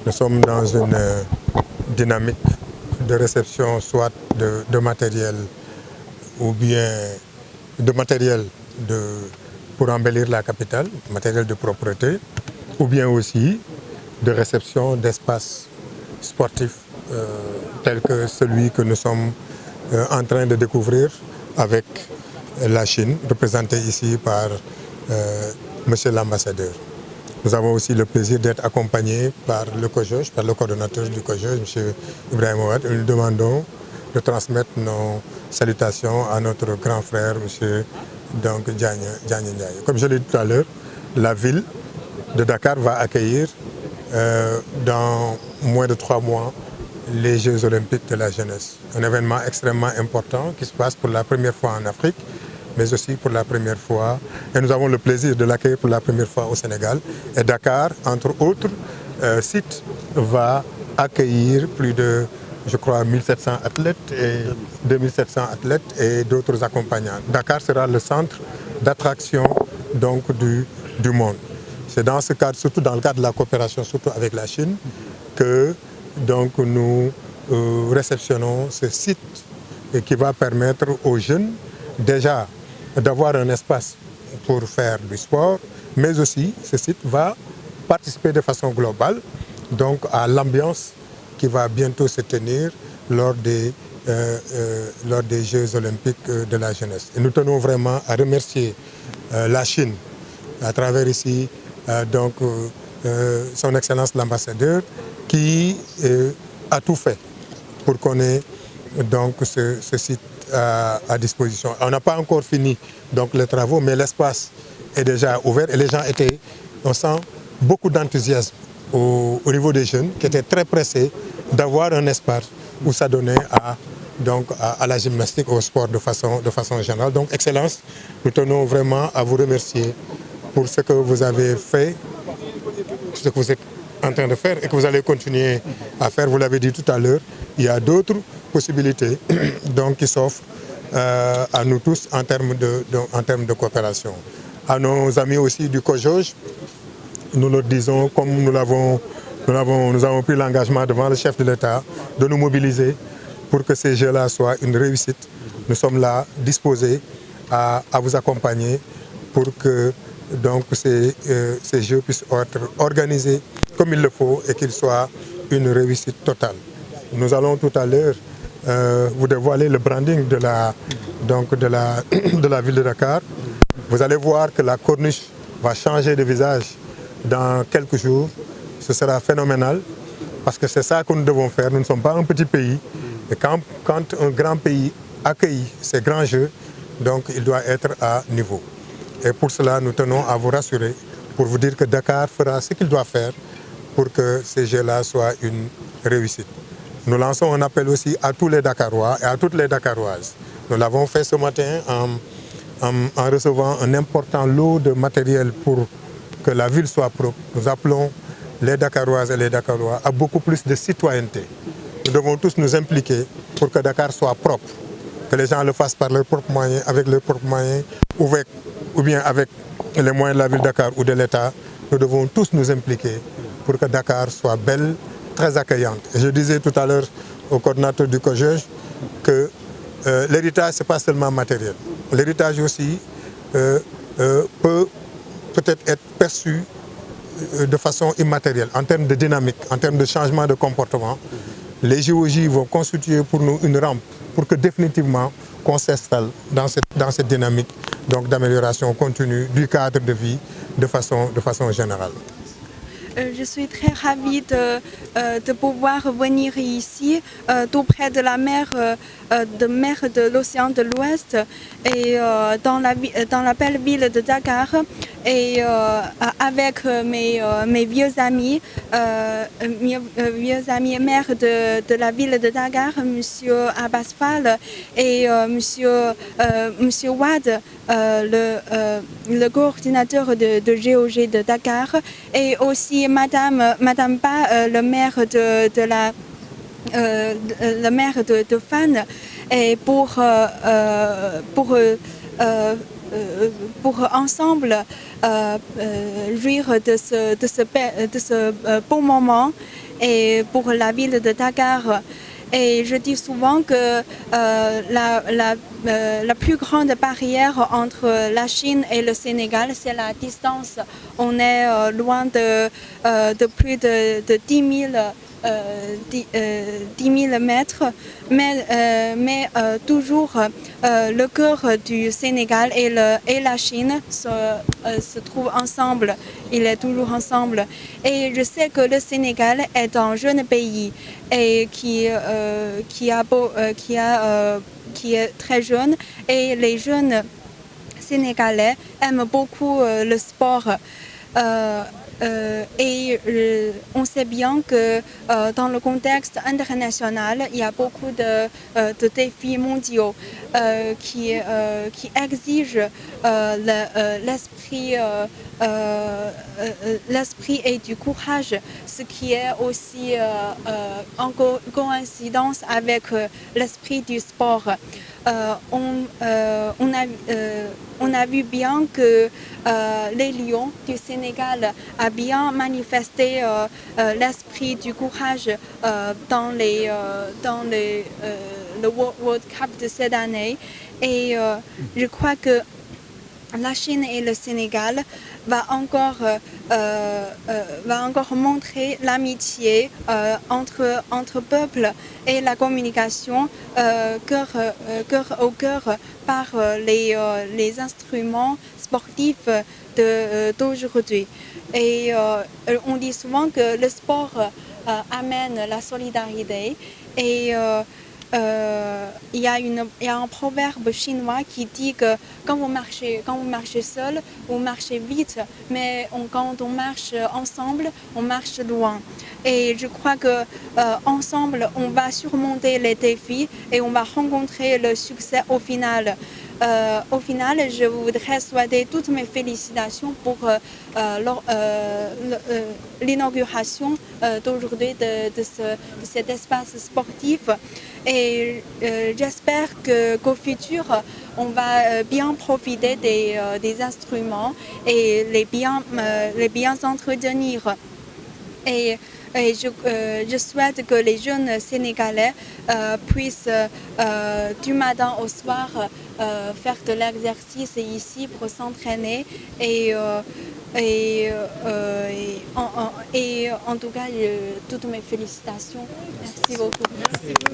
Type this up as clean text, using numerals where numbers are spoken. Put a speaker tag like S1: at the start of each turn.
S1: Nous sommes dans une dynamique de réception soit de matériel ou bien de matériel pour embellir la capitale, matériel de propreté, ou bien aussi de réception d'espaces sportifs tels que celui que nous sommes en train de découvrir avec la Chine, représentée ici par monsieur l'ambassadeur. Nous avons aussi le plaisir d'être accompagnés par le COJOJ, par le coordonnateur du COJOJ, monsieur Ibrahim Ouad. Nous lui demandons de transmettre nos salutations à notre grand frère, monsieur Diagne Ndiaye. Comme je l'ai dit tout à l'heure, la ville de Dakar va accueillir dans moins de 3 mois les Jeux olympiques de la jeunesse. Un événement extrêmement important qui se passe pour la première fois en Afrique, mais aussi pour la première fois. Et nous avons le plaisir de l'accueillir pour la première fois au Sénégal. Et Dakar, entre autres sites, va accueillir plus de, je crois, 1700 athlètes et 2700 athlètes et d'autres accompagnants. Dakar sera le centre d'attraction donc du monde. C'est dans ce cadre, surtout dans le cadre de la coopération, surtout avec la Chine, que donc nous réceptionnons ce site qui va permettre aux jeunes déjà d'avoir un espace pour faire du sport, mais aussi ce site va participer de façon globale donc à l'ambiance qui va bientôt se tenir lors des Jeux olympiques de la jeunesse. Et nous tenons vraiment à remercier la Chine à travers ici son Excellence l'ambassadeur qui a tout fait pour qu'on ait donc ce site à disposition. On n'a pas encore fini donc les travaux, mais l'espace est déjà ouvert et les gens on sent beaucoup d'enthousiasme au niveau des jeunes qui étaient très pressés d'avoir un espace où s'adonner à la gymnastique, au sport de façon générale. Donc, Excellence, nous tenons vraiment à vous remercier pour ce que vous avez fait, ce que vous êtes en train de faire et que vous allez continuer à faire. Vous l'avez dit tout à l'heure, il y a d'autres possibilités donc, qui s'offrent à nous tous en termes de coopération. À nos amis aussi du COJOJ, nous leur disons, comme nous avons pris l'engagement devant le chef de l'État de nous mobiliser pour que ces Jeux-là soient une réussite. Nous sommes là, disposés à vous accompagner pour que donc, ces Jeux puissent être organisés comme il le faut et qu'ils soient une réussite totale. Nous allons tout à l'heure vous dévoiler le branding de la ville de Dakar. Vous allez voir que la corniche va changer de visage dans quelques jours. Ce sera phénoménal parce que c'est ça que nous devons faire. Nous ne sommes pas un petit pays. Et quand un grand pays accueille ces grands jeux, donc il doit être à niveau. Et pour cela, nous tenons à vous rassurer, pour vous dire que Dakar fera ce qu'il doit faire pour que ces jeux-là soient une réussite. Nous lançons un appel aussi à tous les Dakarois et à toutes les Dakaroises. Nous l'avons fait ce matin en recevant un important lot de matériel pour que la ville soit propre. Nous appelons les Dakaroises et les Dakarois à beaucoup plus de citoyenneté. Nous devons tous nous impliquer pour que Dakar soit propre, que les gens le fassent par leurs propres moyens, avec leurs propres moyens, ou bien avec les moyens de la ville de Dakar ou de l'État. Nous devons tous nous impliquer pour que Dakar soit belle, très accueillante. Et je disais tout à l'heure au coordinateur du COJOJ que l'héritage, ce n'est pas seulement matériel. L'héritage aussi peut-être être perçu de façon immatérielle, en termes de dynamique, en termes de changement de comportement. Les JOJ vont constituer pour nous une rampe pour que définitivement qu'on s'installe dans cette dynamique d'amélioration continue du cadre de vie de façon générale.
S2: Je suis très ravie de pouvoir venir ici, tout près de la mer de l'océan de l'Ouest, et dans la belle ville de Dakar, et avec mes vieux amis maires de la ville de Dakar, Monsieur Abbas Fall et Monsieur Ouad, le coordinateur de GOG de Dakar, et aussi Madame Ba, le maire de Fan, et pour pour ensemble jouir de ce beau moment et pour la ville de Dakar. Et je dis souvent que la plus grande barrière entre la Chine et le Sénégal, c'est la distance. On est loin de plus de 10 000 mètres, mais toujours le cœur du Sénégal et la Chine se trouvent ensemble. Il est toujours ensemble. Et je sais que le Sénégal est un jeune pays et qui est très jeune, et les jeunes sénégalais aiment beaucoup le sport. On sait bien que dans le contexte international, il y a beaucoup de défis mondiaux qui exigent l'esprit et du courage, ce qui est aussi en coïncidence avec l'esprit du sport. On a vu bien que les Lions du Sénégal a bien manifesté l'esprit du courage dans le World Cup de cette année. Et je crois que la Chine et le Sénégal va encore montrer l'amitié entre peuples et la communication cœur au cœur par les instruments sportifs d'aujourd'hui. Et on dit souvent que le sport amène la solidarité, et il y a un proverbe chinois qui dit que quand vous marchez seul, vous marchez vite, mais quand on marche ensemble, on marche loin. Et je crois que ensemble, on va surmonter les défis et on va rencontrer le succès au final. Au final, je voudrais souhaiter toutes mes félicitations pour l'inauguration d'aujourd'hui de cet espace sportif. Et j'espère qu'au futur, on va bien profiter des instruments et les bien entretenir. Et je souhaite que les jeunes Sénégalais puissent du matin au soir faire de l'exercice ici pour s'entraîner. Et en tout cas, toutes mes félicitations. Merci beaucoup.